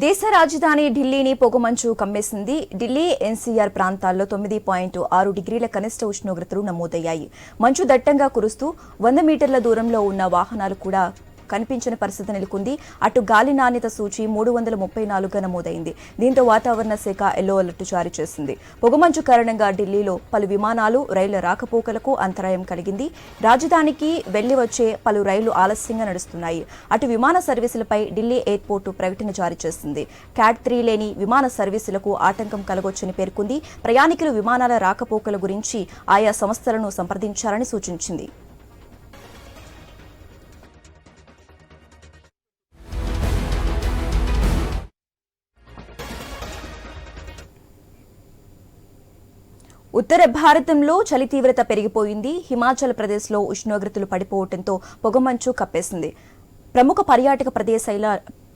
దేశ రాజధాని ఢిల్లీని పొగమంచు కమ్మేసింది. ఢిల్లీ ఎన్సీఆర్ ప్రాంతాల్లో 9.6 డిగ్రీల కనిష్ట ఉష్ణోగ్రతలు నమోదయ్యాయి. మంచు దట్టంగా కురుస్తూ 100 మీటర్ల దూరంలో ఉన్న వాహనాలు కూడా కనిపించని పరిస్థితి నెలకొంది. అటు గాలి నాణ్యత సూచి 334గా నమోదైంది. దీంతో వాతావరణ శాఖ ఎల్లో అలర్ట్ జారీ చేసింది. పొగమంచు కారణంగా ఢిల్లీలో పలు విమానాలు, రైళ్ల రాకపోకలకు అంతరాయం కలిగింది. రాజధానికి వెళ్లి వచ్చే పలు రైళ్లు ఆలస్యంగా నడుస్తున్నాయి. అటు విమాన సర్వీసులపై ఢిల్లీ ఎయిర్పోర్టు ప్రకటన జారీ చేసింది. క్యాట్ 3 లేని విమాన సర్వీసులకు ఆటంకం కలగొచ్చని పేర్కొంది. ప్రయాణికులు విమానాల రాకపోకల గురించి ఆయా సంస్థలను సంప్రదించాలని సూచించింది. ఉత్తర భారతంలో చలి తీవ్రత పెరిగిపోయింది. హిమాచల్ ప్రదేశ్లో ఉష్ణోగ్రతలు పడిపోవడంతో పొగమంచు కప్పేసింది. ప్రముఖ పర్యాటక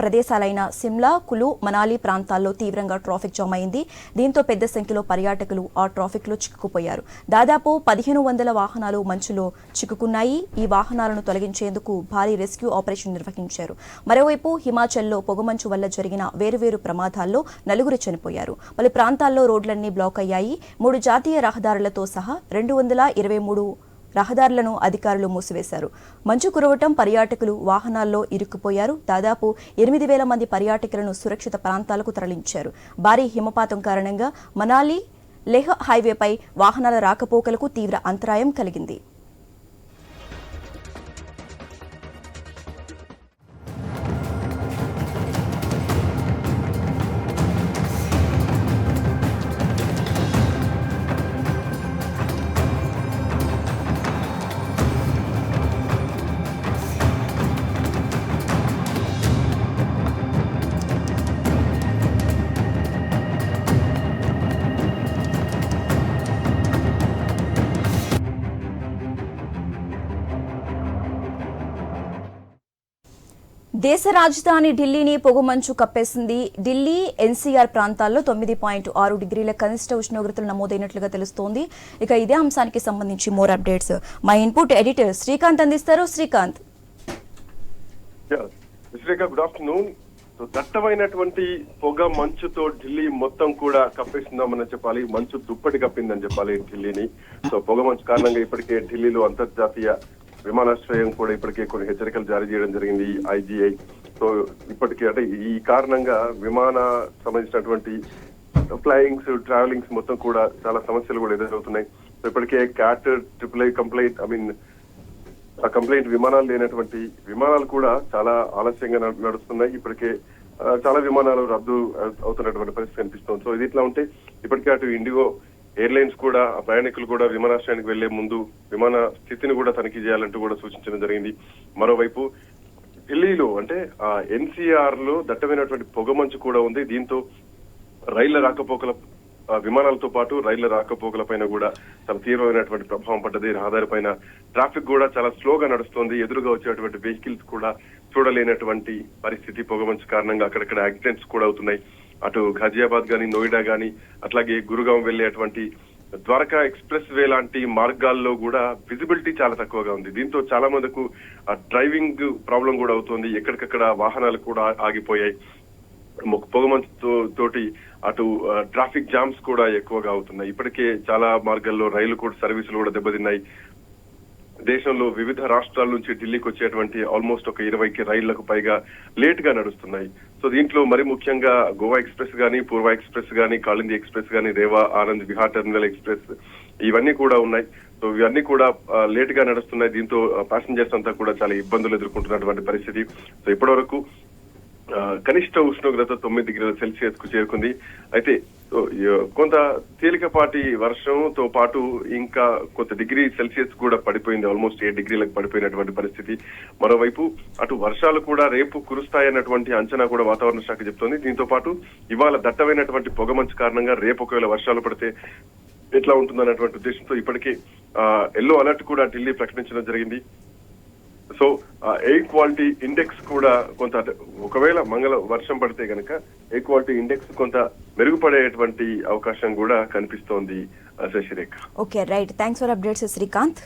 ప్రదేశాలైన సిమ్లా, కులు, మనాలి ప్రాంతాల్లో తీవ్రంగా ట్రాఫిక్ జామ్ అయింది. దీంతో పెద్ద సంఖ్యలో పర్యాటకులు ఆ ట్రాఫిక్లో చిక్కుకుపోయారు. దాదాపు 1500 వాహనాలు మంచులో చిక్కుకున్నాయి. ఈ వాహనాలను తొలగించేందుకు భారీ రెస్క్యూ ఆపరేషన్ నిర్వహించారు. మరోవైపు హిమాచల్లో పొగమంచు వల్ల జరిగిన వేరువేరు ప్రమాదాల్లో 4 చనిపోయారు. పలు ప్రాంతాల్లో రోడ్లన్నీ బ్లాక్ అయ్యాయి. 3 జాతీయ రహదారులతో సహా 223 రహదారులను అధికారులు మూసివేశారు. మంచు కురవటం పర్యాటకులు వాహనాల్లో ఇరుక్కుపోయారు. దాదాపు 8000 మంది పర్యాటకులను సురక్షిత ప్రాంతాలకు తరలించారు. భారీ హిమపాతం కారణంగా మనాలి లేహ్ హైవేపై వాహనాల రాకపోకలకు తీవ్ర అంతరాయం కలిగింది. దేశ రాజధాని ఢిల్లీని పొగమంచు కప్పేసింది. ఢిల్లీ ఎన్సీఆర్ ప్రాంతాల్లో 9.6 డిగ్రీల కనిష్ట ఉష్ణోగ్రతలు నమోదైనట్లుగా తెలుస్తోంది. ఇక ఇదే అంశానికి సంబంధించి మోర్ అప్డేట్స్ మా ఇన్పుట్ ఎడిటర్ శ్రీకాంత్ అందిస్తారు. శ్రీకాంత్. Good afternoon. దట్టమైనటువంటి పొగ మంచుతో ఢిల్లీ మొత్తం కూడా కప్పేసిందామని చెప్పాలి. మంచు దుప్పటి కప్పిందని చెప్పాలి ఢిల్లీని. సో పొగ మంచు కారణంగా ఇప్పటికే ఢిల్లీలో అంతర్జాతీయ విమానాశ్రయం కూడా ఇప్పటికే కొన్ని హెచ్చరికలు జారీ చేయడం జరిగింది ఐజీఐ. సో ఇప్పటికే అంటే ఈ కారణంగా విమాన సంబంధించినటువంటి ఫ్లయింగ్స్, ట్రావెలింగ్స్ మొత్తం కూడా చాలా సమస్యలు కూడా ఎదురవుతున్నాయి. సో ఇప్పటికే క్యాట్ 3 కంప్లైంట్ ఆ కంప్లైంట్ విమానాలు లేనటువంటి విమానాలు కూడా చాలా ఆలస్యంగా నడుస్తున్నాయి. ఇప్పటికే చాలా విమానాలు రద్దు అవుతున్నటువంటి పరిస్థితి కనిపిస్తుంది. సో ఇది ఇట్లా ఉంటే ఇప్పటికే అటు ఇండిగో ఎయిర్లైన్స్ కూడా ప్రయాణికులు కూడా విమానాశ్రయానికి వెళ్లే ముందు విమాన స్థితిని కూడా తనిఖీ చేయాలంటూ కూడా సూచించడం జరిగింది. మరోవైపు ఢిల్లీలో అంటే ఎన్సీఆర్ లో దట్టమైనటువంటి పొగమంచు కూడా ఉంది. దీంతో రైళ్ల రాకపోకల విమానాలతో పాటు రైళ్ల రాకపోకల పైన కూడా చాలా తీవ్రమైనటువంటి ప్రభావం పడ్డది. రహదారి పైన ట్రాఫిక్ కూడా చాలా స్లోగా నడుస్తుంది. ఎదురుగా వచ్చేటువంటి వెహికల్స్ కూడా చూడలేనటువంటి పరిస్థితి పొగమంచు కారణంగా అక్కడక్కడ యాక్సిడెంట్స్ కూడా అవుతున్నాయి. అటు ఘాజియాబాద్ గాని, నోయిడా గాని, అట్లాగే గురుగాం వెళ్లేటువంటి ద్వారకా ఎక్స్ప్రెస్ వే లాంటి మార్గాల్లో కూడా విజిబిలిటీ చాలా తక్కువగా ఉంది. దీంతో చాలా మందికి డ్రైవింగ్ ప్రాబ్లం కూడా అవుతుంది. ఎక్కడికక్కడ వాహనాలు కూడా ఆగిపోయాయి. పొగమంచు తోటి అటు ట్రాఫిక్ జామ్స్ కూడా ఎక్కువగా అవుతున్నాయి. ఇప్పటికే చాలా మార్గాల్లో రైలు కూడా సర్వీసులు కూడా దెబ్బతిన్నాయి. దేశంలో వివిధ రాష్ట్రాల నుంచి ఢిల్లీకి వచ్చేటువంటి ఆల్మోస్ట్ ఒక 20 రైళ్లకు పైగా లేట్ గా నడుస్తున్నాయి. సో దీంట్లో మరి ముఖ్యంగా గోవా ఎక్స్ప్రెస్ గానీ, పూర్వ ఎక్స్ప్రెస్ గానీ, కాళింది ఎక్స్ప్రెస్ గానీ, రేవా, ఆనంద్ విహార్ టెర్మినల్ ఎక్స్ప్రెస్ ఇవన్నీ కూడా ఉన్నాయి. సో ఇవన్నీ కూడా లేట్ గా నడుస్తున్నాయి. దీంతో ప్యాసింజర్స్ అంతా కూడా చాలా ఇబ్బందులు ఎదుర్కొంటున్నటువంటి పరిస్థితి. సో ఇప్పటి వరకు కనిష్ట ఉష్ణోగ్రత 9 డిగ్రీల సెల్సియస్ కు చేరుకుంది. అయితే కొంత తేలికపాటి వర్షంతో పాటు ఇంకా కొంత డిగ్రీ సెల్సియస్ కూడా పడిపోయింది. ఆల్మోస్ట్ 7 డిగ్రీలకు పడిపోయినటువంటి పరిస్థితి. మరోవైపు అటు వర్షాలు కూడా రేపు కురుస్తాయన్నటువంటి అంచనా కూడా వాతావరణ శాఖ చెప్తోంది. దీంతో పాటు ఇవాళ దట్టమైనటువంటి పొగమంచు కారణంగా రేపు ఒకవేళ వర్షాలు పడితే ఎట్లా ఉంటుందన్నటువంటి ఉద్దేశంతో ఇప్పటికే ఎల్లో అలర్ట్ కూడా ఢిల్లీ ప్రకటించడం జరిగింది. సో ఎయిర్ క్వాలిటీ ఇండెక్స్ కూడా కొంత ఒకవేళ వర్షం పడితే గనక ఎయిర్ క్వాలిటీ ఇండెక్స్ కొంత మెరుగుపడేటువంటి అవకాశం కూడా కనిపిస్తోంది Sasirekha. Okay, right. Thanks for updates Srikanth.